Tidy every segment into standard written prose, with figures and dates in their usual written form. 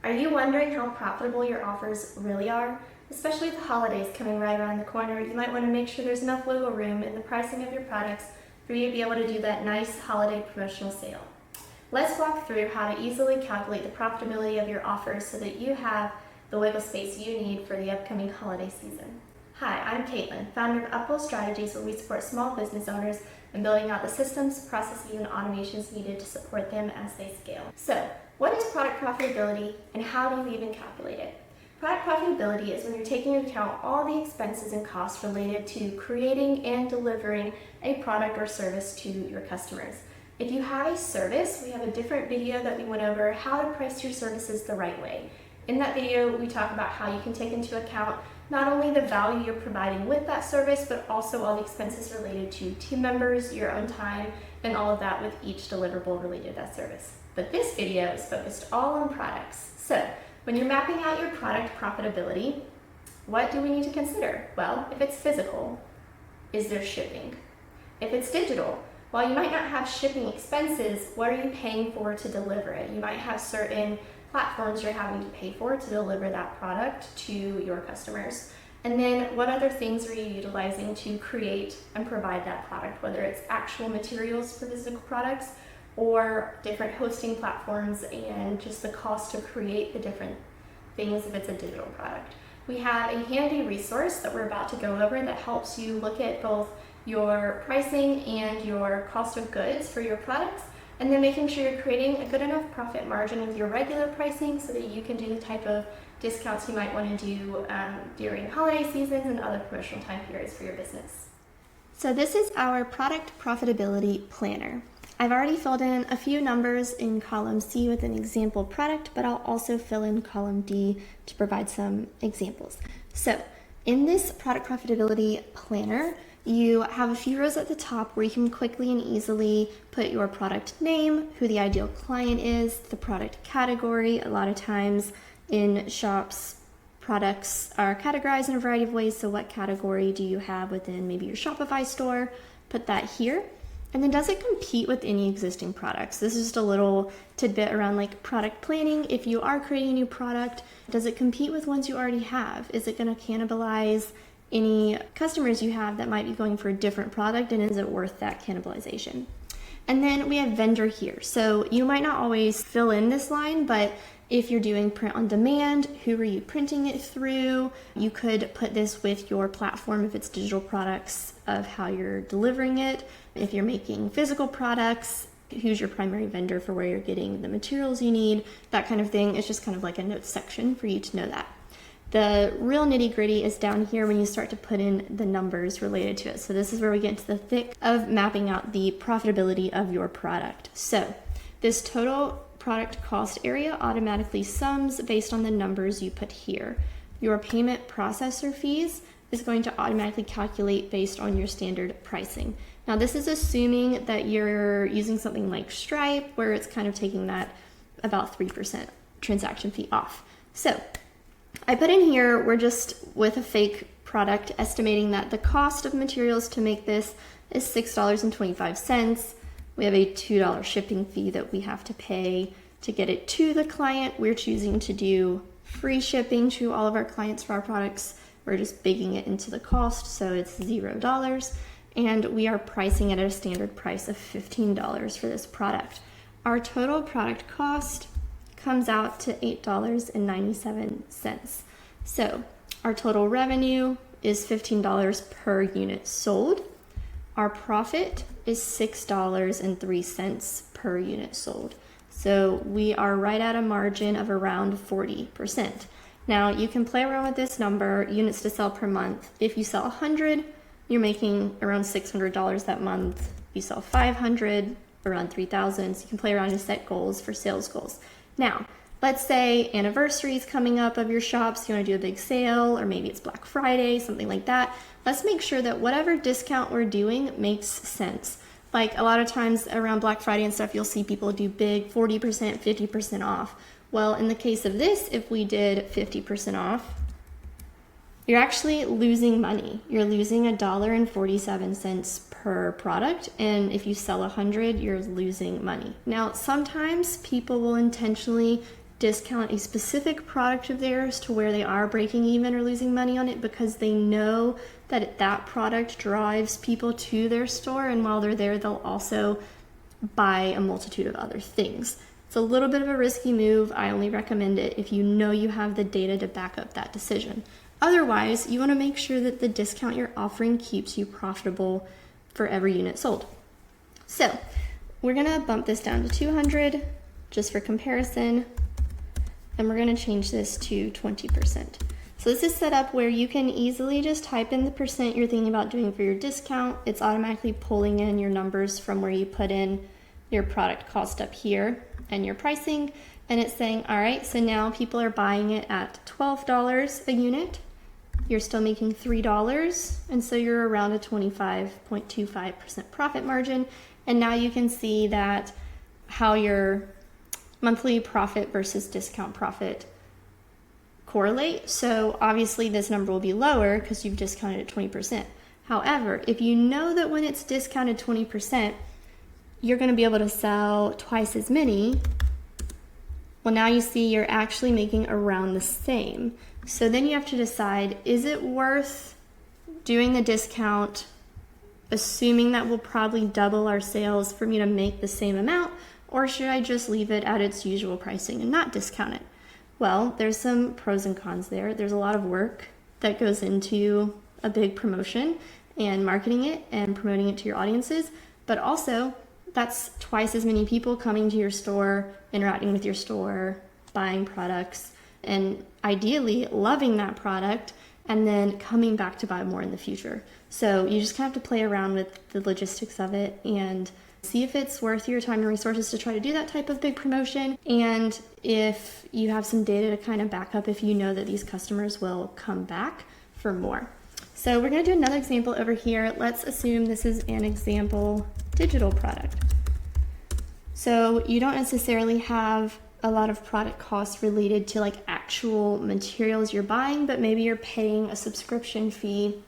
Are you wondering how profitable your offers really are? Especially with the holidays coming right around the corner, you might want to make sure there's enough wiggle room in the pricing of your products for you to be able to do that nice holiday promotional sale. Let's walk through how to easily calculate the profitability of your offers so that you have the wiggle space you need for the upcoming holiday season. Hi, I'm Caitlyn, founder of Upwell Strategies, where we support small business owners in building out the systems, processes, and automations needed to support them as they scale. So, what is product profitability and how do you even calculate it? Product profitability is when you're taking into account all the expenses and costs related to creating and delivering a product or service to your customers. If you have a service, we have a different video that we went over how to price your services the right way. In that video, we talk about how you can take into account not only the value you're providing with that service, but also all the expenses related to team members, your own time, and all of that with each deliverable related to that service. But this video is focused all on products. So, when you're mapping out your product profitability, what do we need to consider? Well, if it's physical, is there shipping? If it's digital, while you might not have shipping expenses, what are you paying for to deliver it? You might have certain platforms you're having to pay for to deliver that product to your customers. And then what other things are you utilizing to create and provide that product, whether it's actual materials for physical products or different hosting platforms and just the cost to create the different things if it's a digital product. We have a handy resource that we're about to go over that helps you look at both your pricing and your cost of goods for your products, and then making sure you're creating a good enough profit margin with your regular pricing so that you can do the type of discounts you might want to do during holiday seasons and other promotional time periods for your business. So this is our product profitability planner. I've already filled in a few numbers in column C with an example product, but I'll also fill in column D to provide some examples. So in this product profitability planner, you have a few rows at the top where you can quickly and easily put your product name, who the ideal client is, the product category. A lot of times in shops, products are categorized in a variety of ways. So what category do you have within maybe your Shopify store? Put that here. And then does it compete with any existing products? This is just a little tidbit around like product planning. If you are creating a new product, does it compete with ones you already have? Is it going to cannibalize any customers you have that might be going for a different product, and is it worth that cannibalization? And then we have vendor here. So you might not always fill in this line, but if you're doing print on demand, who are you printing it through? You could put this with your platform if it's digital products of how you're delivering it. If you're making physical products, who's your primary vendor for where you're getting the materials you need, that kind of thing. It's just kind of like a notes section for you to know that. The real nitty gritty is down here when you start to put in the numbers related to it. So this is where we get into the thick of mapping out the profitability of your product. So this total product cost area automatically sums based on the numbers you put here. Your payment processor fees is going to automatically calculate based on your standard pricing. Now this is assuming that you're using something like Stripe, where it's kind of taking that about 3% transaction fee off. So I put in here, we're just with a fake product estimating that the cost of materials to make this is $6.25. We have a $2 shipping fee that we have to pay to get it to the client. We're choosing to do free shipping to all of our clients for our products. We're just baking it into the cost, so it's $0. And we are pricing it at a standard price of $15 for this product. Our total product cost comes out to $8.97. So our total revenue is $15 per unit sold. Our profit is $6.03 per unit sold. So we are right at a margin of around 40%. Now you can play around with this number, units to sell per month. If you sell 100, you're making around $600 that month. If you sell 500, around 3,000. So you can play around and set goals for sales goals. Now, let's say anniversary is coming up of your shops, you want to do a big sale, or maybe it's Black Friday, something like that. Let's make sure that whatever discount we're doing makes sense. Like a lot of times around Black Friday and stuff, you'll see people do big 40%, 50% off. Well, in the case of this, if we did 50% off, you're actually losing money. You're losing $1.47 per product, and if you sell 100, you're losing money. Now, sometimes people will intentionally discount a specific product of theirs to where they are breaking even or losing money on it, because they know that that product drives people to their store, and while they're there, they'll also buy a multitude of other things. It's a little bit of a risky move. I only recommend it if you know you have the data to back up that decision. Otherwise, you want to make sure that the discount you're offering keeps you profitable for every unit sold. So we're going to bump this down to 200 just for comparison, and we're going to change this to 20%. So this is set up where you can easily just type in the percent you're thinking about doing for your discount. It's automatically pulling in your numbers from where you put in your product cost up here and your pricing, and it's saying, all right, so now people are buying it at $12 a unit. You're still making $3, and so you're around a 25.25% profit margin. And now you can see that how your monthly profit versus discount profit correlate. So obviously this number will be lower because you've discounted at 20%. However, if you know that when it's discounted 20%, you're going to be able to sell twice as many, well, now you see you're actually making around the same. So then you have to decide, is it worth doing the discount, assuming that we'll probably double our sales for me to make the same amount, or should I just leave it at its usual pricing and not discount it? Well, there's some pros and cons there. There's a lot of work that goes into a big promotion and marketing it and promoting it to your audiences, but also that's twice as many people coming to your store, interacting with your store, buying products, and ideally loving that product and then coming back to buy more in the future. So you just kind of have to play around with the logistics of it and see if it's worth your time and resources to try to do that type of big promotion, and if you have some data to kind of back up if you know that these customers will come back for more. So we're going to do another example over here. Let's assume this is an example digital product. So you don't necessarily have a lot of product costs related to like actual materials you're buying, but maybe you're paying a subscription fee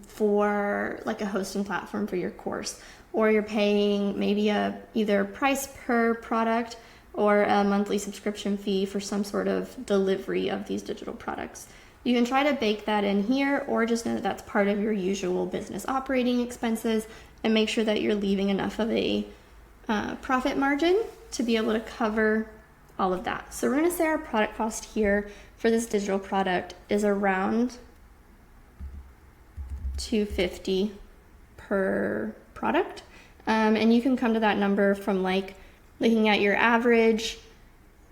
for like a hosting platform for your course, or you're paying maybe either price per product or a monthly subscription fee for some sort of delivery of these digital products. You can try to bake that in here, or just know that that's part of your usual business operating expenses, and make sure that you're leaving enough of a profit margin to be able to cover all of that. So we're going to say our product cost here for this digital product is around $250 per product, and you can come to that number from like looking at your average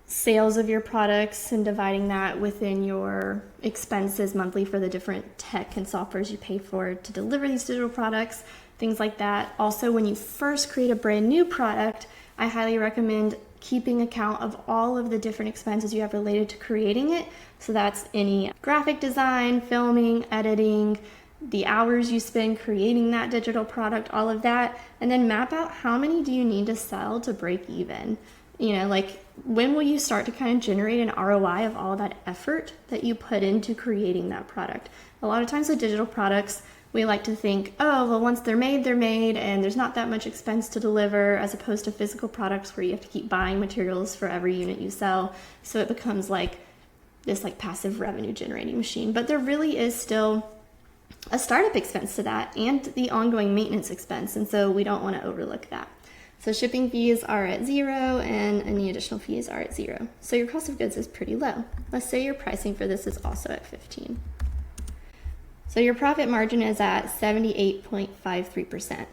sales of your products and dividing that within your expenses monthly for the different tech and softwares you pay for to deliver these digital products, things like that. Also, when you first create a brand new product, I highly recommend keeping account of all of the different expenses you have related to creating it. So that's any graphic design, filming, editing, the hours you spend creating that digital product, all of that, and then map out how many do you need to sell to break even. You know, like when will you start to kind of generate an ROI of all that effort that you put into creating that product? A lot of times with digital products, we like to think, oh, well, once they're made, and there's not that much expense to deliver, as opposed to physical products where you have to keep buying materials for every unit you sell. So it becomes like this like passive revenue generating machine. But there really is still a startup expense to that and the ongoing maintenance expense. And so we don't want to overlook that. So shipping fees are at 0 and any additional fees are at 0. So your cost of goods is pretty low. Let's say your pricing for this is also at 15. So your profit margin is at 78.53%.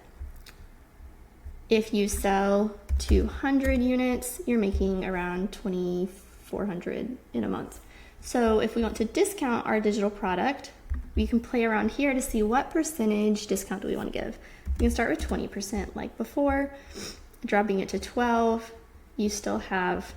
If you sell 200 units, you're making around $2,400 in a month. So if we want to discount our digital product, we can play around here to see what percentage discount do we want to give. You can start with 20% like before, dropping it to 12, you still have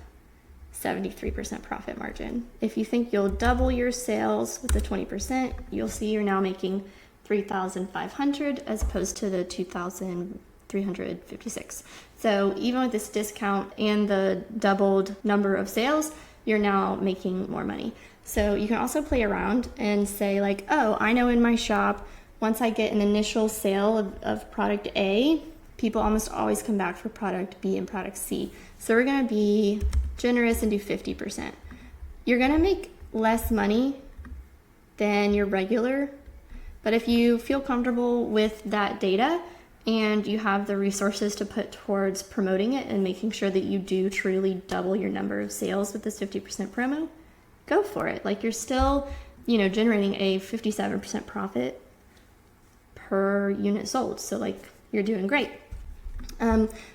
73% profit margin. If you think you'll double your sales with the 20%, you'll see you're now making $3,500 as opposed to the $2,356. So even with this discount and the doubled number of sales, you're now making more money. So you can also play around and say like, oh, I know in my shop, once I get an initial sale of product A, people almost always come back for product B and product C. So we're going to be generous and do 50%. You're gonna make less money than your regular, but if you feel comfortable with that data and you have the resources to put towards promoting it and making sure that you do truly double your number of sales with this 50% promo, go for it. Like, you're still, generating a 57% profit per unit sold. So like, you're doing great.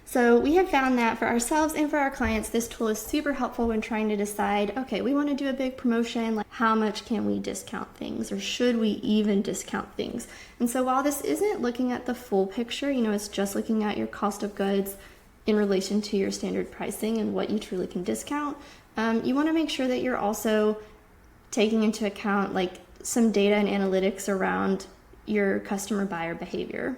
So we have found that for ourselves and for our clients, this tool is super helpful when trying to decide, okay, we want to do a big promotion, like how much can we discount things, or should we even discount things? And so while this isn't looking at the full picture, it's just looking at your cost of goods in relation to your standard pricing and what you truly can discount, you want to make sure that you're also taking into account like some data and analytics around your customer buyer behavior.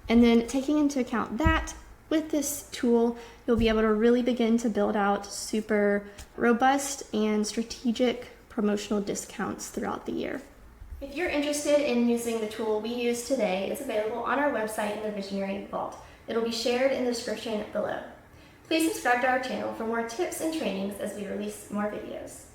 And then taking into account that, with this tool, you'll be able to really begin to build out super robust and strategic promotional discounts throughout the year. If you're interested in using the tool we use today, it's available on our website in the Visionary Vault. It'll be shared in the description below. Please subscribe to our channel for more tips and trainings as we release more videos.